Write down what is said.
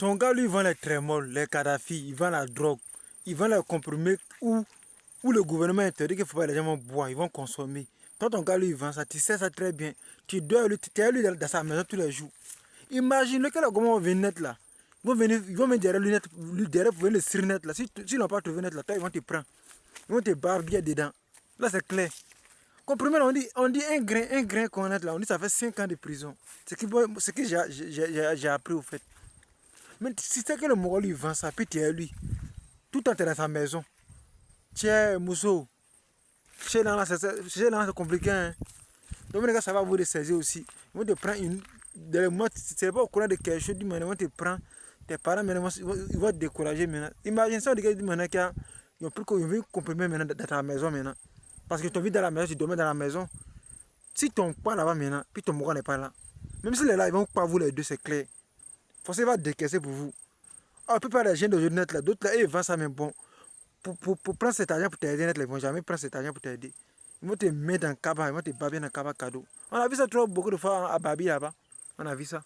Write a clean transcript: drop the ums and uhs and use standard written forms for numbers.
Ton gars, lui, il vend les trémols, les Kadhafi, il vend la drogue, il vend les comprimés où le gouvernement interdit qu'il ne faut pas les gens boire, ils vont consommer. Toi, ton gars, lui, il vend ça, tu sais ça très bien. Tu dois lui, tu es lui dans sa maison tous les jours. Imagine que les gars vont venir net là. Ils vont venir derrière lui derrière pour venir le sur net là. S'ils n'ont pas trouvé net là, toi, ils vont te prendre. Ils vont te barber dedans. Là, c'est clair. Comprenez, on dit un grain qu'on est là, on dit ça fait 5 ans de prison. C'est ce que j'ai appris au fait. Mais si c'est que le Mogol lui vend ça, puis tu es lui, tout en dans sa maison. Tiens, Mousso, chez là, c'est compliqué. Hein. Donc, les gars, ça va vous ressaisir aussi. Ils vont te prendre une. Dans le mois, c'est pas au courant de quelque chose, ils vont te prendre. Tes parents, ils vont te décourager maintenant. Imagine ça, les gars, maintenant qu'ils ont pris qu'ils vont comprimer maintenant dans ta maison maintenant. Parce que tu vis dans la maison, tu dormais dans la maison. Si ton pas là-bas maintenant, puis ton Mogol n'est pas là. Même s'il est là, ils vont pas vous les deux, c'est clair. Forcément, il va décaisser pour vous. Ah, la plupart des gens de net là, d'autres là, ils vendent ça, mais bon. Pour prendre cet argent pour t'aider, ils ne vont jamais prendre cet argent pour t'aider. Ils vont te mettre dans le cabas, ils vont te baber dans le cabas cadeau. On a vu ça trop beaucoup de fois à Babi là-bas. On a vu ça.